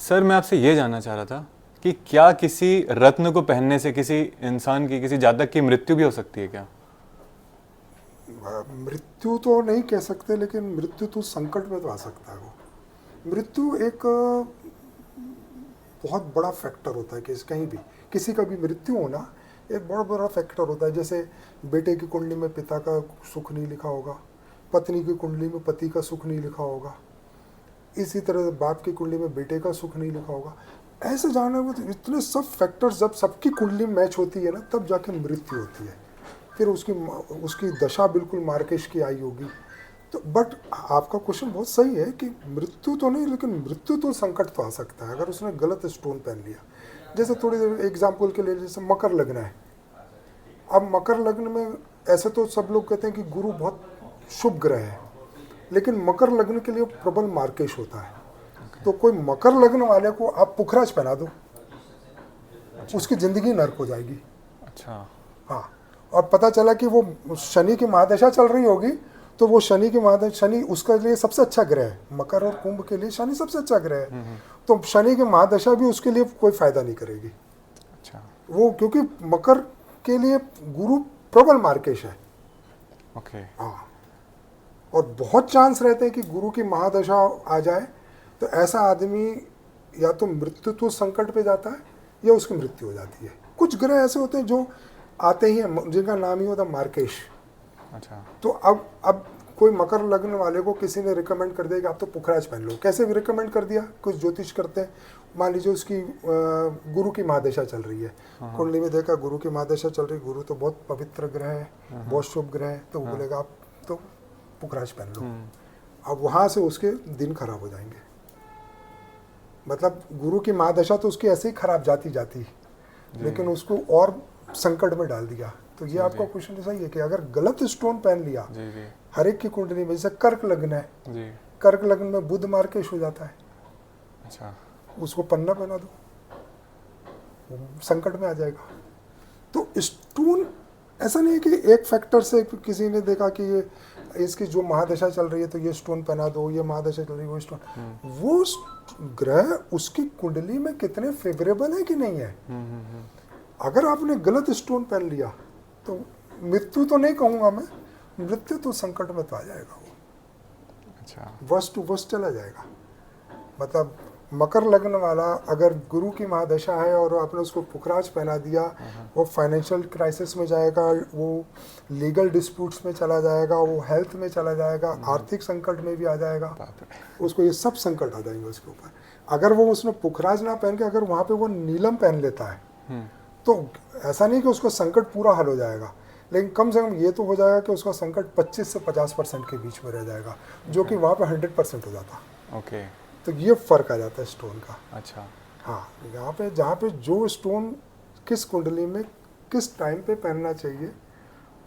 Sir मैं आपसे ये जानना चाह रहा था कि क्या किसी रत्न को पहनने से किसी इंसान की, किसी जातक की मृत्यु भी हो सकती है क्या? मृत्यु तो नहीं कह सकते, लेकिन मृत्यु तो संकट में तो आ सकता है। वो मृत्यु एक बहुत बड़ा फैक्टर होता है कि कहीं भी किसी का भी मृत्यु होना एक बहुत बड़ा फैक्टर होता है। जैसे बेटे की कुंडली में पिता का सुख नहीं लिखा होगा, पत्नी की कुंडली में पति का सुख नहीं लिखा होगा, इसी तरह बाप की कुंडली में बेटे का सुख नहीं लिखा होगा। ऐसे जानने में तो इतने सब फैक्टर्स जब सबकी कुंडली मैच होती है ना, तब जाके मृत्यु होती है। फिर उसकी दशा बिल्कुल मार्केश की आई होगी। तो बट आपका क्वेश्चन बहुत सही है कि मृत्यु तो नहीं, लेकिन मृत्यु तो संकट तो आ सकता है अगर उसने गलत स्टोन पहन लिया। जैसे थोड़ी देर एग्जाम्पल के लिए, जैसे मकर लग्न है। अब मकर लग्न में ऐसे तो सब लोग कहते हैं कि गुरु बहुत शुभ ग्रह है, लेकिन मकर लग्न के लिए प्रबल मार्केश होता है। तो कोई मकर लग्न वाले को आप पुखराज पहना दो, उसकी जिंदगी नर्क हो जाएगी। अच्छा। हाँ, और पता चला कि वो शनि की महादशा चल रही होगी, तो वो शनि की महादशा, शनि उसके लिए सबसे अच्छा ग्रह है। मकर और कुंभ के लिए शनि सबसे अच्छा ग्रह है। तो शनि की महादशा भी उसके लिए कोई फायदा नहीं करेगी। अच्छा। वो क्योंकि मकर के लिए गुरु प्रबल मार्केश है। ओके। हाँ, और बहुत चांस रहते हैं कि गुरु की महादशा आ जाए तो ऐसा आदमी या तो मृत्यु संकट पे जाता है या उसकी मृत्यु हो जाती है। कुछ ग्रह ऐसे होते हैं जो आते ही हैं, जिनका नाम ही होता है मार्केश। अच्छा। तो अब कोई मकर लग्न वाले को किसी ने रिकमेंड कर दिया कि आप तो पुखराज पहन लो। कैसे भी रिकमेंड कर दिया, कुछ ज्योतिष करते हैं, मान लीजिए उसकी गुरु की महादशा चल रही है, कुंडली में देखा गुरु की महादशा चल रही, गुरु तो बहुत पवित्र ग्रह है, बहुत शुभ ग्रह है, तो वो बोलेगा आप तो पुखराज पहन लो। अब वहाँ से उसके दिन खराब हो जाएंगे। मतलब गुरु की महादशा तो उसकी ऐसे ही खराब जाती, लेकिन उसको और संकट में डाल दिया। तो ये आपका क्वेश्चन सही है कि अगर गलत स्टोन पहन लिया, हर एक की कुंडली में, जैसे कर्क लग्न है, कर्क लग्न में बुध मार्केश हो जाता है। अच्छा। उसको पन्ना पहना दो, संकट में आ जाएगा। तो स्टोन ऐसा नहीं है कि एक फैक्टर से किसी ने देखा कि ये इसकी जो महादशा चल रही है तो ये स्टोन पहना दो, ये महादशा चल रही है वो स्टोन, वो ग्रह उसकी कुंडली में कितने फेवरेबल है कि नहीं है। अगर आपने गलत स्टोन पहन लिया तो मृत्यु तो नहीं कहूँगा मैं, मृत्यु तो संकट में तो आ जाएगा वो। अच्छा। वर्स्ट टू वर्स्ट चला जाएगा। मतलब मकर लग्न वाला अगर गुरु की महादशा है और आपने उसको पुखराज पहना दिया, वो फाइनेंशियल क्राइसिस में जाएगा, वो लीगल डिस्प्यूट्स में चला जाएगा, वो हेल्थ में चला जाएगा, आर्थिक संकट में भी आ जाएगा, उसको ये सब संकट आ जाएंगे उसके ऊपर। अगर वो उसने पुखराज ना पहन के अगर वहाँ पे वो नीलम पहन लेता है तो ऐसा नहीं कि उसका संकट पूरा हल हो जाएगा, लेकिन कम से कम ये तो हो जाएगा कि उसका संकट 25 से 50% के बीच में रह जाएगा, जो कि वहाँ पे 100% हो जाता। ओके। तो ये फर्क आ जाता है स्टोन का। अच्छा। हाँ, यहाँ पे जहाँ पे जो स्टोन किस कुंडली में किस टाइम पे पहनना चाहिए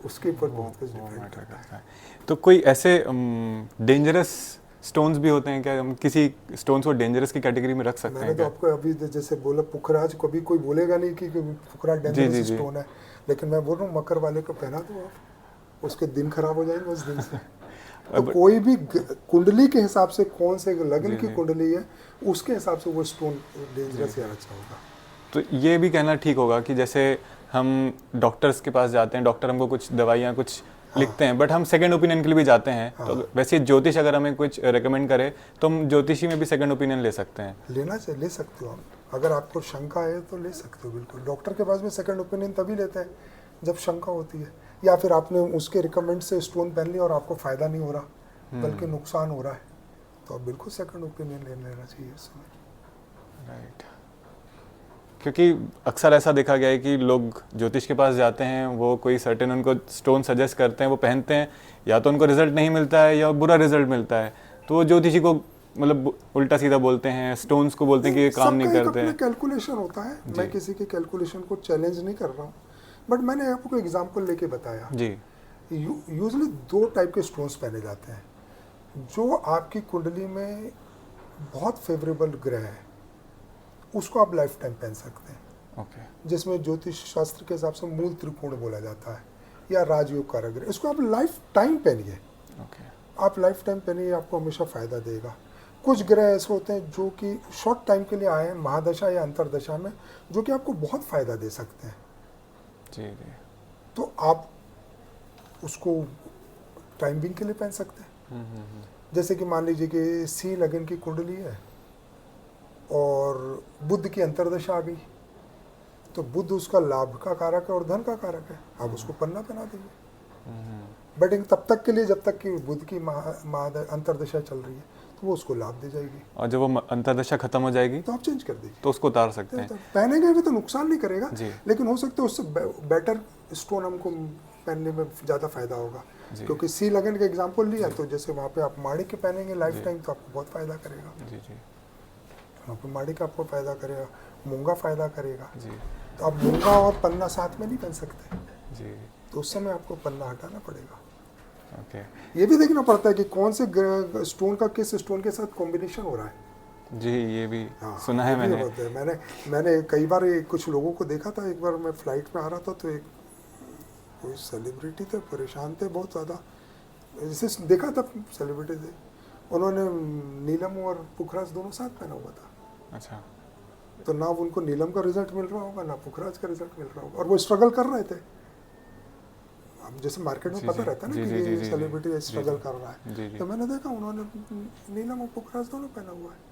उसके ऊपर बहुत कुछ डिपेंड करता है। तो कोई ऐसे डेंजरस स्टोन्स भी होते हैं क्या? हम किसी स्टोन्स को डेंजरस की कैटेगरी में रख सकते हैं? मैंने तो आपको अभी जैसे बोला पुखराज, कभी कोई बोलेगा नहीं कि पुखराज डेंजरस स्टोन है, लेकिन मैं बोल रहा हूँ मकर वाले को पहना दो आप, उसके दिन खराब हो जाएंगे उस दिन से। तो कोई भी कुंडली के हिसाब से, कौन से लग्न की कुंडली है उसके हिसाब से वो स्टोन डेंजरस या अच्छा होगा। तो ये भी कहना ठीक होगा कि जैसे हम डॉक्टर्स के पास जाते हैं, डॉक्टर हमको कुछ दवाइयाँ कुछ लिखते हैं, बट हम सेकंड ओपिनियन के लिए भी जाते हैं। तो वैसे ज्योतिष अगर हमें कुछ रेकमेंड करे तो हम ज्योतिषी में भी सेकंड ओपिनियन ले सकते हैं? लेना चाहिए, ले सकते हो आप। अगर आपको शंका है तो ले सकते हो बिल्कुल। डॉक्टर के पास भी सेकंड ओपिनियन तभी लेते हैं जब शंका होती है, या फिर आपने उसके रिकमेंड से स्टोन पहन लिया और आपको फ़ायदा नहीं हो रहा बल्कि नुकसान हो रहा है, तो आप बिल्कुल सेकंड ओपिनियन ले लेना चाहिए उस समय। राइट। क्योंकि अक्सर ऐसा देखा गया है कि लोग ज्योतिष के पास जाते हैं, वो कोई सर्टेन उनको स्टोन सजेस्ट करते हैं, वो पहनते हैं, या तो उनको रिजल्ट नहीं मिलता है या बुरा रिजल्ट मिलता है, तो वो ज्योतिषी को मतलब उल्टा सीधा बोलते हैं, स्टोन्स को बोलते हैं कि ये काम नहीं करते हैं। कैलकुलेशन होता है, मैं किसी के कैलकुलेशन को चैलेंज नहीं कर रहा हूँ, बट मैंने आपको एग्जांपल लेके बताया जी। यूजुअली 2 टाइप के स्टोन्स पहने जाते हैं। जो आपकी कुंडली में बहुत फेवरेबल ग्रह है उसको आप लाइफ टाइम पहन सकते हैं। जिसमें ज्योतिष शास्त्र के हिसाब से मूल त्रिकोण बोला जाता है या राजयोग कारक ग्रह, इसको आप लाइफ टाइम पहनिए। आप लाइफ टाइम पहनिए, आपको हमेशा फ़ायदा देगा। कुछ ग्रह ऐसे होते हैं जो कि शॉर्ट टाइम के लिए आए हैं महादशा या अंतरदशा में, जो कि आपको बहुत फ़ायदा दे सकते हैं। जी जी। तो आप उसको टाइम बिंग के लिए पहन सकते हैं। जैसे कि मान लीजिए कि सी लगन की कुंडली है और बुध की अंतरदशा आ गई, तो बुध उसका लाभ का कारक है और धन का कारक है, आप उसको पन्ना पहना दीजिए। बट तब तक के लिए जब तक कि बुध की अंतरदशा चल रही है तो वो उसको लाभ दे जाएगी, और जब वो अंतर्दशा खत्म हो जाएगी तो आप चेंज कर दीजिए। तो उसको उतार सकते हैं। पहनेंगे भी तो नुकसान नहीं करेगा, जी। लेकिन हो सकता है उससे बेटर स्टोन हमको पहनने में ज़्यादा फायदा होगा। जी। क्योंकि सी लगन का एग्जांपल लिया, तो जैसे वहाँ पे आप माड़ी के पहनेंगे लाइफ टाइम, तो आपको बहुत फायदा करेगा। जी जी वहाँ पे माड़ी का आपको फायदा करेगा, मूंगा फायदा करेगा। जी तो आप मूंगा और पन्ना साथ में नहीं पहन सकते, जी। तो उस समय आपको पन्ना हटाना पड़ेगा। ओके। ये भी देखना पड़ता है कि कौन से स्टोन का किस स्टोन के साथ कॉम्बिनेशन हो रहा है। जी, ये भी हाँ, सुना है ये भी मैंने। होता है। मैंने कई बार कुछ लोगों को देखा था। एक बार मैं फ्लाइट में आ रहा था तो एक कोई सेलिब्रिटी थे, परेशान थे बहुत ज़्यादा, जैसे देखा था सेलिब्रिटी थे, उन्होंने नीलम और पुखराज दोनों साथ पहना हुआ था। अच्छा। तो ना उनको नीलम का रिजल्ट मिल रहा होगा, ना पुखराज का रिजल्ट मिल रहा होगा, और वो स्ट्रगल कर रहे थे। अब जैसे मार्केट में जी, पता जी, रहता है ना जी, कि जी, जी, ये जी, सेलिब्रिटी जी, स्ट्रगल जी, कर रहा है, जी, जी। तो मैंने देखा उन्होंने नीलम और पुखराज दोनों पहना हुआ है।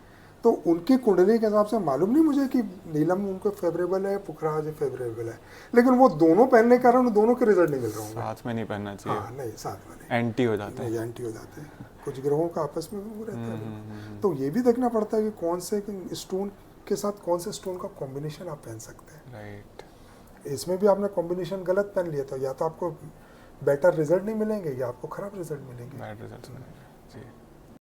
तो उनकी कुंडली के हिसाब से मालूम नहीं मुझे कि नीलम उनको फेवरेबल है, पुखराज फेवरेबल है, लेकिन वो दोनों पहनने के कारण दोनों के रिजल्ट नहीं मिल रहे होंगे। साथ में नहीं पहनना चाहिए। हाँ नहीं, साथ में नहीं, एंटी हो जाते हैं। एंटी हो जाते हैं, कुछ ग्रहों का आपस में वो रहता है। तो ये भी देखना पड़ता है कि कौन से स्टोन के साथ कौन से स्टोन का कॉम्बिनेशन आप पहन सकते हैं। राइट। इसमें भी आपने कॉम्बिनेशन गलत पहन लिया तो या तो आपको बेटर रिजल्ट नहीं मिलेंगे या आपको खराब रिजल्ट मिलेंगे। बैड रिजल्ट्स मिलेंगे।